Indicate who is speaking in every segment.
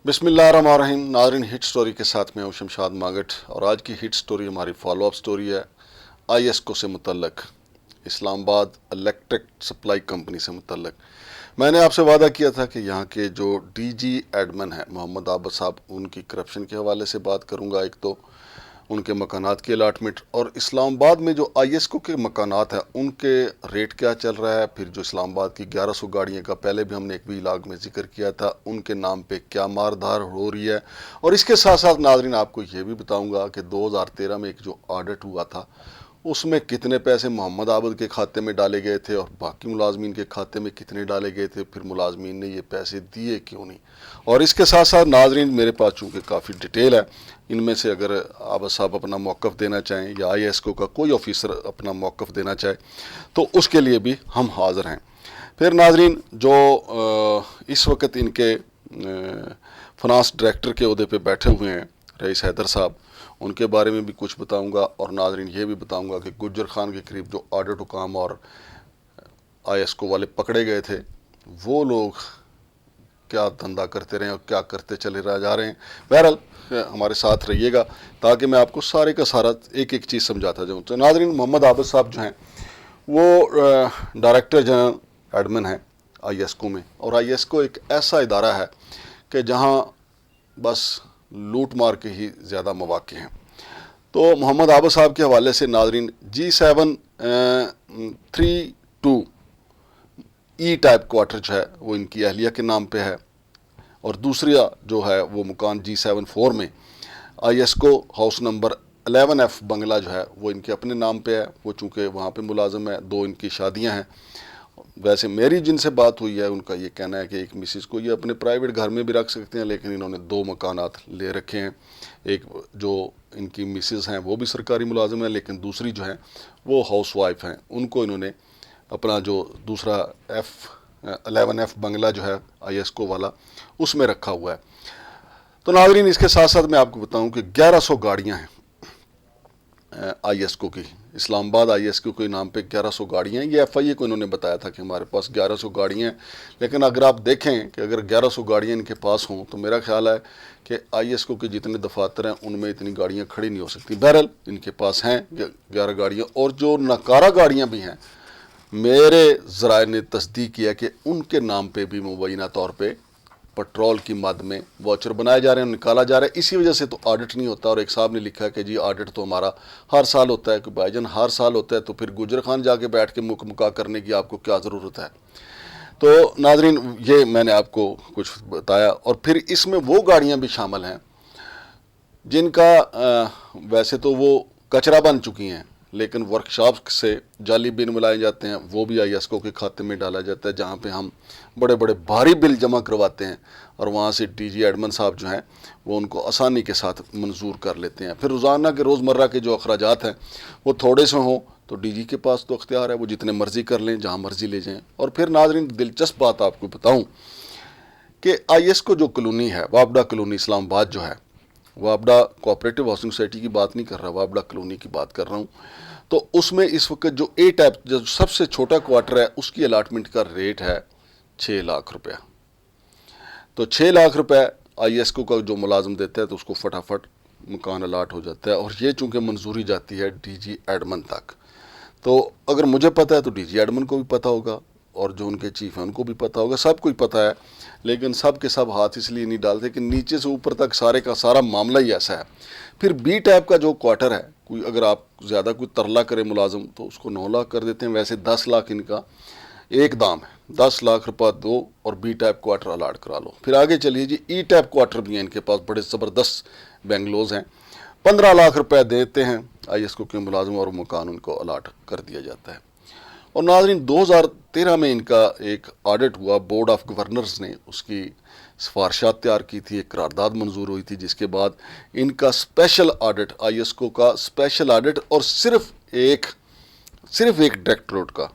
Speaker 1: बिस्मिल्लाहिर्रहमानिर्रहीम। नाज़रीन, hit story के साथ में हूँ शमशाद मागट, और आज की हिट स्टोरी हमारी फॉलो अप स्टोरी है आईएसको से मुतल्लक, इस्लामाबाद इलेक्ट्रिक सप्लाई कंपनी से मुतल्लक। मैंने आपसे वादा किया था कि यहाँ के जो डीजी एडमन हैं मोहम्मद आबद साहब, उनकी करप्शन के हवाले से बात करूँगा, एक तो उनके मकानात की अलाटमेंट, और इस्लामाबाद में जो आईएसको के मकानात हैं उनके रेट क्या चल रहा है, फिर जो इस्लामाबाद की 1100 गाड़ियाँ का पहले भी हमने एक व्लॉग में जिक्र किया था, उनके नाम पे क्या मारधार हो रही है। और इसके साथ साथ नाजरीन आपको ये भी बताऊंगा कि 2013 में एक जो ऑडिट हुआ था उसमें कितने पैसे मोहम्मद आबद के खाते में डाले गए थे और बाकी मुलाजमीन के खाते में कितने डाले गए थे, फिर मुलाजमीन ने ये पैसे दिए क्यों नहीं। और इसके साथ साथ नाजरीन मेरे पास चूँकि काफ़ी डिटेल है, इनमें से अगर आबद साहब अपना मौक़िफ़ देना चाहें या आईएसको का कोई ऑफिसर अपना मौक़िफ़ देना चाहे तो उसके लिए भी हम हाज़िर हैं। फिर नाजरीन जो इस वक्त इनके फाइनेंस डायरेक्टर के अहदे पे बैठे हुए हैं रईस हैदर साहब, उनके बारे में भी कुछ बताऊंगा। और नाजरीन ये भी बताऊंगा कि गुज्जर खान के करीब जो ऑडिट हुकाम और आईएसको वाले पकड़े गए थे, वो लोग क्या धंधा करते रहे और क्या करते चले जा रहे हैं। बहरहाल हमारे साथ रहिएगा ताकि मैं आपको सारे का सारा एक एक चीज़ समझाता जाऊँ। तो नाजरीन, मोहम्मद आबद साहब जो हैं वो डायरेक्टर जनरल एडमिन हैं आईएसको में, और आईएसको एक ऐसा इदारा है कि जहाँ बस लूट मार के ही ज़्यादा मौक़े हैं। तो मोहम्मद आबद साहब के हवाले से नाजरीन G732 ई टाइप क्वार्टर जो है वो इनकी अहलिया के नाम पे है, और दूसरा जो है वो मकान G74 में आईएसको हाउस नंबर 11F बंगला जो है वो इनके अपने नाम पे है। वो चूँकि वहाँ पे मुलाजिम है, दो इनकी शादियाँ हैं। वैसे मेरी जिनसे बात हुई है उनका ये कहना है कि एक मिसिस को ये अपने प्राइवेट घर में भी रख सकते हैं, लेकिन इन्होंने दो मकानात ले रखे हैं। एक जो इनकी मिसिस हैं वो भी सरकारी मुलाजिम है, लेकिन दूसरी जो है वो हाउस वाइफ हैं, उनको इन्होंने अपना जो दूसरा F11F बंगला जो है आईएसको वाला उसमें रखा हुआ है। तो नाजरीन इसके साथ साथ मैं आपको बताऊं कि 1100 गाड़ियां हैं आईएसको की, इस्लामाबाद आईएसको के नाम पे 1100 गाड़ियां हैं। ये एफआईए को इन्होंने बताया था कि हमारे पास 1100 गाड़ियां हैं, लेकिन अगर आप देखें कि अगर 1100 गाड़ियां इनके पास हों तो मेरा ख्याल है कि आईएसको के जितने दफातर हैं उनमें इतनी गाड़ियां खड़ी नहीं हो सकती। बहरहाल इनके पास हैं 11 गाड़ियाँ, और जो नकारा गाड़ियाँ भी हैं मेरे ज़राए ने तस्दीक किया कि उनके नाम पे भी मुबैना तौर पे पेट्रोल की मद में वाचर बनाए जा रहे हैं, निकाला जा रहा है। इसी वजह से तो ऑडिट नहीं होता। और एक साहब ने लिखा है कि जी ऑडिट तो हमारा हर साल होता है। कि भाईजान हर साल होता है तो फिर गुजर खान जाके बैठ के मुका करने की आपको क्या ज़रूरत है। तो नाजरीन ये मैंने आपको कुछ बताया, और फिर इसमें वो गाड़ियाँ भी शामिल हैं जिनका वैसे तो वो कचरा बन चुकी हैं, लेकिन वर्कशॉप से जाली बिल मिलाए जाते हैं, वो भी आईएसको के खाते में डाला जाता है, जहाँ पे हम बड़े बड़े भारी बिल जमा करवाते हैं और वहाँ से डीजी एडमन साहब जो हैं वो उनको आसानी के साथ मंजूर कर लेते हैं। फिर रोज़ाना के रोज़मर्रा के जो अखराजात हैं वो थोड़े से हों तो डीजी के पास तो अख्तियार है, वो जितने मर्ज़ी कर लें, जहाँ मर्ज़ी ले जाएँ। और फिर नाजरीन दिलचस्प बात आपको बताऊँ कि आईएसको जो कॉलोनी है वापडा कॉलोनी इस्लामाबाद जो है, वापडा कोऑपरेटिव हाउसिंग सोसाइटी की बात नहीं कर रहा, वापडा कॉलोनी की बात कर रहा हूँ। तो उसमें इस वक्त जो ए टाइप जो सबसे छोटा क्वार्टर है उसकी अलाटमेंट का रेट है 6 लाख रुपया। तो 6 लाख रुपए आईएसको का जो मुलाजिम देता है तो उसको फटाफट मकान अलाट हो जाता है, और ये चूँकि मंजूरी जाती है डीजी एडमन तक। तो अगर मुझे पता है तो डीजी एडमन को भी पता होगा, और जो उनके चीफ हैं उनको भी पता होगा, सबको ही पता है। लेकिन सब के सब हाथ इसलिए नहीं डालते कि नीचे से ऊपर तक सारे का सारा मामला ही ऐसा है। फिर बी टाइप का जो क्वार्टर है, कोई अगर आप ज़्यादा कोई तरला करे मुलाजिम तो उसको 9 लाख कर देते हैं। वैसे 10 लाख इनका एक दाम है, 10 लाख रुपया दो और बी टाइप क्वार्टर अलाट करा लो। फिर आगे चलिए जी, ई टाइप क्वार्टर भी हैं इनके पास, बड़े ज़बरदस्त बेंगलोज हैं। 15 लाख रुपए देते हैं आईएसको के मुलाजिम और मकान उनको अलाट कर दिया जाता है। और नाज़रीन 2013 में इनका एक ऑडिट हुआ, बोर्ड ऑफ गवर्नर्स ने उसकी सिफारशात तैयार की थी, एक करारदाद मंजूर हुई थी, जिसके बाद इनका स्पेशल ऑडिट, आईएसको का स्पेशल ऑडिट, और सिर्फ एक डायरेक्टरेट का,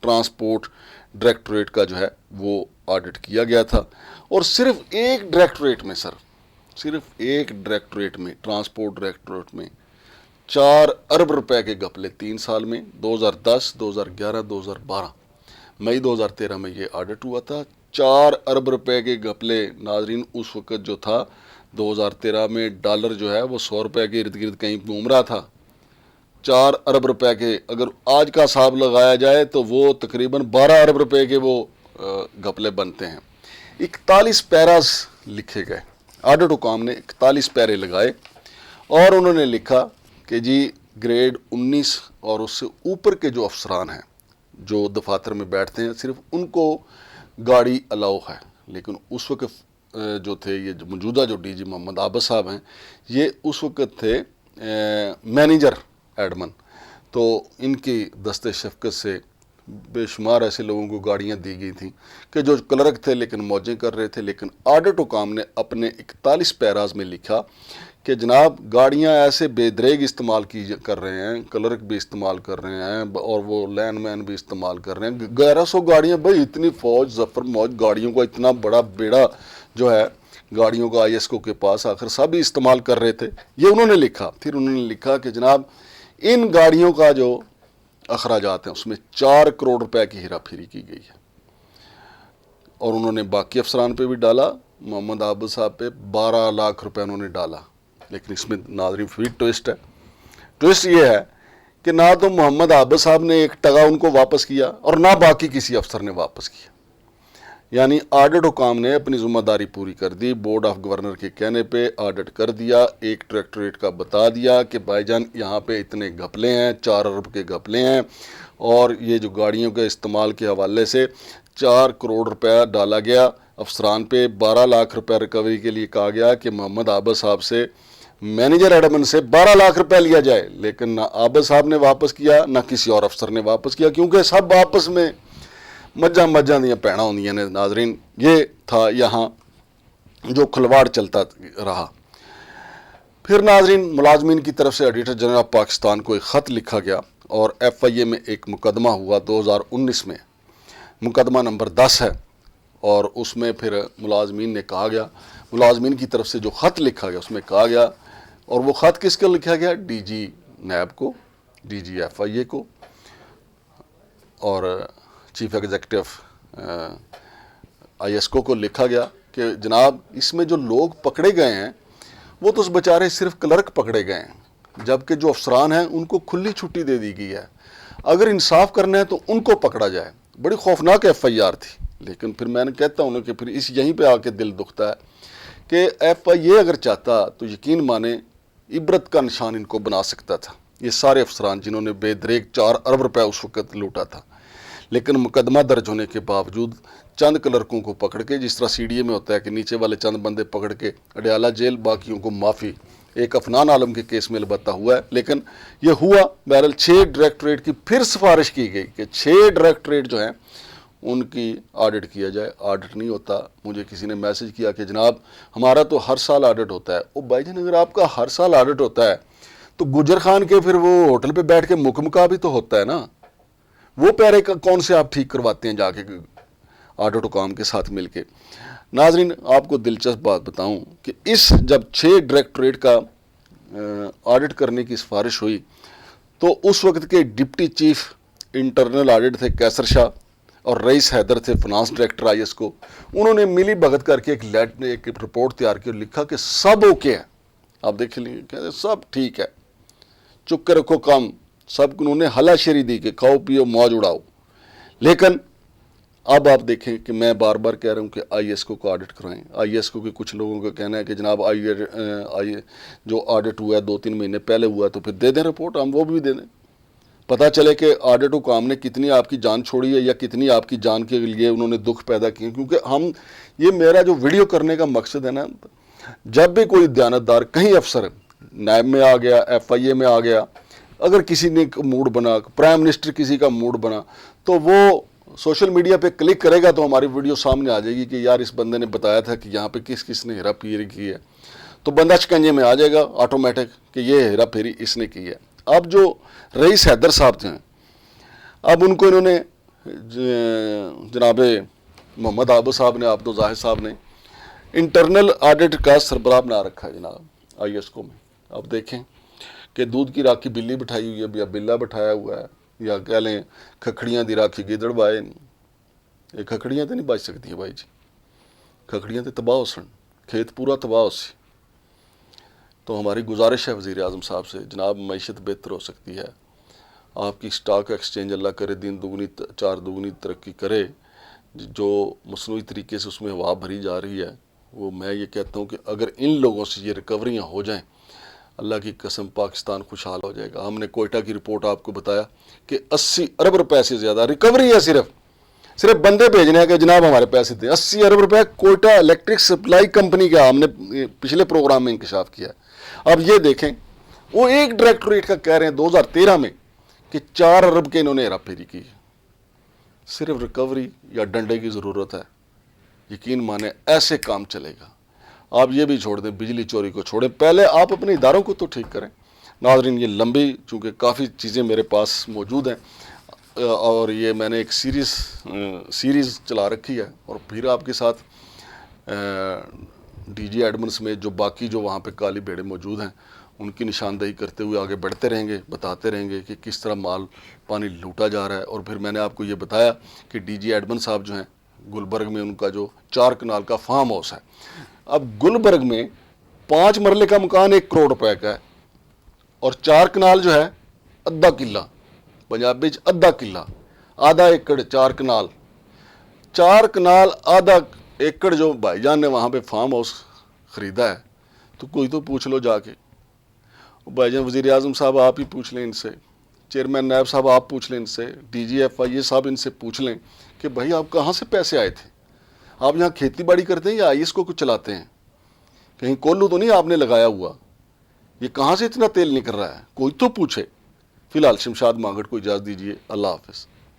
Speaker 1: ट्रांसपोर्ट डायरेक्टरेट का जो है वो ऑडिट किया गया था। और सिर्फ एक डायरेक्टरेट में सिर्फ एक डायरेक्टरेट में, ट्रांसपोर्ट डायरेक्टरेट में 4 अरब रुपए के घपले 3 साल में, 2010, 2011, 2012, मई 2013 में ये ऑडिट हुआ था। 4 अरब रुपए के घपले। नाजरीन उस वक़्त जो था 2013 में डॉलर जो है वो 100 रुपए के इर्द गिर्द कहीं घूम रहा था। 4 अरब रुपए के अगर आज का हिसाब लगाया जाए तो वो तकरीबन 12 अरब रुपए के वो घपले बनते हैं। 41 पैरास लिखे गए, ऑडिट हुकाम ने 41 पैरे लगाए और उन्होंने लिखा कि जी ग्रेड 19 और उससे ऊपर के जो अफसरान हैं जो दफातर में बैठते हैं सिर्फ उनको गाड़ी अलाउ है। लेकिन उस वक्त जो थे ये मौजूदा जो डीजी मोहम्मद आबद साहब हैं ये उस वक्त थे मैनेजर एडमन, तो इनकी दस्ते शफकत से बेशुमार ऐसे लोगों को गाड़ियां दी गई थी कि जो क्लर्क थे लेकिन मौजें कर रहे थे। लेकिन ऑडिट हुकाम ने अपने 41 पैराज में लिखा कि जनाब गाड़ियां ऐसे बेदरेग इस्तेमाल कर रहे हैं, क्लर्क भी इस्तेमाल कर रहे हैं और वो लैंडमैन भी इस्तेमाल कर रहे हैं। 1100 गाड़ियां, भाई इतनी फौज जफर मौज गाड़ियों का इतना बड़ा बेड़ा जो है गाड़ियों का ISO के पास आखिर सब ही इस्तेमाल कर रहे थे, ये उन्होंने लिखा। फिर उन्होंने लिखा कि जनाब इन गाड़ियों का जो अखराजात हैं उसमें 4 करोड़ रुपए की हेरा फेरी की गई है। और उन्होंने बाकी अफसरान पे भी डाला, मोहम्मद आबद साहब पे 12 लाख रुपए उन्होंने डाला। लेकिन इसमें नाज़रीन फिर ट्विस्ट है। ट्विस्ट ये है कि ना तो मोहम्मद आबद साहब ने एक टका उनको वापस किया और ना बाकी किसी अफसर ने वापस किया। यानी ऑडिट हुकाम ने अपनी जिम्मेदारी पूरी कर दी। बोर्ड ऑफ गवर्नर के कहने पे ऑडिट कर दिया, एक डायरेक्टरेट का बता दिया कि भाईजान यहाँ पे इतने घपले हैं, 4 अरब के घपले हैं और ये जो गाड़ियों के इस्तेमाल के हवाले से 4 करोड़ रुपया डाला गया अफसरान पे। 12 लाख रुपया रिकवरी के लिए कहा गया कि मोहम्मद आबद साहब से मैनेजर एडमन से 12 लाख रुपया लिया जाए। लेकिन ना आबद साहब ने वापस किया ना किसी और अफसर ने वापस किया, क्योंकि सब आपस में मज्जा दियाँ भैना होंदियां ने। नाजरीन ये था यहाँ जो खिलवाड़ चलता रहा। फिर नाजरीन मुलाजमीन की तरफ से ऑडिटर जनरल ऑफ पाकिस्तान को एक ख़त लिखा गया और FIA में एक मुकदमा हुआ 2019 में, मुकदमा नंबर 10 है। और उसमें फिर मुलाजमीन ने कहा गया, मुलाजमीन की तरफ से जो ख़त लिखा गया उसमें कहा गया, और वो ख़त किसको लिखा गया, DG नैब को, DG FIA को और चीफ एग्जीक्यूटिव ISO को लिखा गया कि जनाब इसमें जो लोग पकड़े गए हैं वो तो उस बेचारे सिर्फ क्लर्क पकड़े गए हैं, जबकि जो अफसरान हैं उनको खुली छुट्टी दे दी गई है। अगर इंसाफ करना है तो उनको पकड़ा जाए। बड़ी खौफनाक FIR थी। लेकिन फिर मैंने कहता हूँ कि फिर यहीं पे आके दिल दुखता है कि FIA अगर चाहता तो यकीन माने इबरत का निशान इनको बना सकता था, ये सारे अफसरान जिन्होंने बेदरेग 4 अरब रुपया उस वक्त लूटा था। लेकिन मुकदमा दर्ज होने के बावजूद चंद क्लर्कों को पकड़ के, जिस तरह CDA में होता है कि नीचे वाले चंद बंदे पकड़ के अडयाला जेल, बाकियों को माफ़ी, एक अफनान आलम के केस में अलबत्ता हुआ है। लेकिन ये हुआ बहरहाल 6 डायरेक्टरेट की फिर सिफारिश की गई कि 6 डायरेक्टरेट जो हैं उनकी ऑडिट किया जाए। ऑडिट नहीं होता। मुझे किसी ने मैसेज किया कि जनाब हमारा तो हर साल ऑडिट होता है। ओ भाईजान अगर आपका हर साल ऑडिट होता है तो गुजर खान के फिर वो होटल पे बैठ के मुकमका भी तो होता है ना, वो पैरे का कौन से आप ठीक करवाते हैं जाके ऑडिट हुकाम के साथ मिलके। नाजरीन आपको दिलचस्प बात बताऊं कि इस जब 6 डायरेक्टरेट का ऑडिट करने की सिफारिश हुई तो उस वक्त के डिप्टी चीफ इंटरनल ऑडिट थे कैसर शाह और रईस हैदर थे फाइनेंस डायरेक्टर ISO। उन्होंने मिली भगत करके एक रिपोर्ट तैयार की और लिखा कि सब ओके है। आप देख लीजिए, कहते सब ठीक है, चुप के रखो काम, सब उन्होंने हलाशेरी दी कि खाओ पियो मौज उड़ाओ। लेकिन अब आप देखें कि मैं बार बार कह रहा हूं कि ISO को ऑडिट कराएं। ISO के कुछ लोगों का कहना है कि जनाब जो ऑडिट हुआ है 2-3 महीने पहले हुआ तो फिर दे दें रिपोर्ट, हम वो भी दे दें, पता चले कि ऑडिट हुकाम ने कितनी आपकी जान छोड़ी है या कितनी आपकी जान के लिए उन्होंने दुख पैदा किए। क्योंकि हम ये मेरा जो वीडियो करने का मकसद है ना, जब भी कोई दयानतदार कहीं अफसर नैब में आ गया, FIA में आ गया, अगर किसी ने मूड बना, प्राइम मिनिस्टर किसी का मूड बना, तो वो सोशल मीडिया पे क्लिक करेगा तो हमारी वीडियो सामने आ जाएगी कि यार इस बंदे ने बताया था कि यहाँ पे किस किस ने हेरा फेरी की है, तो बंदा शिकंजे में आ जाएगा ऑटोमेटिक कि ये हेरा फेरी इसने की है। अब जो रईस हैदर साहब थे, अब उनको इन्होंने जनाब मोहम्मद आबद साहब ने, आबदो जाहिद साहब ने इंटरनल ऑडिट का सरबराह बना रखा है जनाब ISO में। अब देखें कि दूध की राखी बिल्ली बिठाई हुई है या बिल्ला बिठाया हुआ है, या कह लें खखड़ियाँ दी राखी गिदड़ बाए। یہ کھکڑیاں تو نہیں بچ سکتی ہیں بھائی جی، کھکڑیاں تو تباہ ہو سن، کھیت پورا تباہ ہو سی۔ تو ہماری گزارش ہے وزیر اعظم صاحب سے، جناب معیشت بہتر ہو سکتی ہے، آپ کی سٹاک ایکسچینج اللہ کرے دن دگنی چار دگنی ترقی کرے، جو مصنوعی طریقے سے اس میں ہوا بھری جا رہی ہے، وہ میں یہ کہتا ہوں کہ اگر ان لوگوں سے یہ ریکوریاں ہو جائیں، اللہ کی قسم پاکستان خوشحال ہو جائے گا۔ ہم نے کوئٹہ کی رپورٹ آپ کو بتایا کہ 80 ارب روپے سے زیادہ ریکوری ہے، صرف بندے بھیجنے ہیں کہ جناب ہمارے پیسے دیں۔ 80 ارب روپے کوئٹہ الیکٹرک سپلائی کمپنی کا ہم نے پچھلے پروگرام میں انکشاف کیا ہے۔ اب یہ دیکھیں، وہ ایک ڈائریکٹوریٹ کا کہہ رہے ہیں 2013 میں کہ 4 ارب کے انہوں نے ہیرا پھیری کی۔ صرف ریکوری یا ڈنڈے کی ضرورت ہے، یقین مانیں ایسے کام چلے گا۔ آپ یہ بھی چھوڑ دیں، بجلی چوری کو چھوڑیں، پہلے آپ اپنے اداروں کو تو ٹھیک کریں۔ ناظرین، یہ لمبی چونکہ کافی چیزیں میرے پاس موجود ہیں، اور یہ میں نے ایک سیریز چلا رکھی ہے، اور پھر آپ کے ساتھ ڈی جی ایڈمنس میں جو باقی جو وہاں پہ کالی بھیڑیں موجود ہیں ان کی نشاندہی کرتے ہوئے آگے بڑھتے رہیں گے، بتاتے رہیں گے کہ کس طرح مال پانی لوٹا جا رہا ہے۔ اور پھر میں نے آپ کو یہ بتایا کہ ڈی جی ایڈمن صاحب جو ہیں گلبرگ میں، ان کا جو 4 کنال کا فارم ہاؤس ہے، اب گلبرگ میں 5 مرلے کا مکان 1 کروڑ روپے کا ہے، اور 4 کنال جو ہے ادھا کلہ، پنجابی ادھا کلہ، آدھا ایکڑ 4 کنال، 4 کنال آدھا ایکڑ جو بھائی جان نے وہاں پہ فارم ہاؤس خریدا ہے، تو کوئی تو پوچھ لو جا کے۔ بھائی جان وزیر اعظم صاحب آپ ہی پوچھ لیں ان سے، چیئرمین نائب صاحب آپ پوچھ لیں ان سے، ڈی جی ایف آئی اے صاحب ان سے پوچھ لیں کہ بھائی آپ کہاں سے پیسے آئے تھے؟ آپ یہاں کھیتی باڑی کرتے ہیں یا آئی ایس کو کچھ چلاتے ہیں؟ کہیں کولو تو نہیں آپ نے لگایا ہوا؟ یہ کہاں سے اتنا تیل نکل رہا ہے؟ کوئی تو پوچھے۔ فی الحال شمشاد مانگٹ کو اجازت دیجیے، اللہ حافظ۔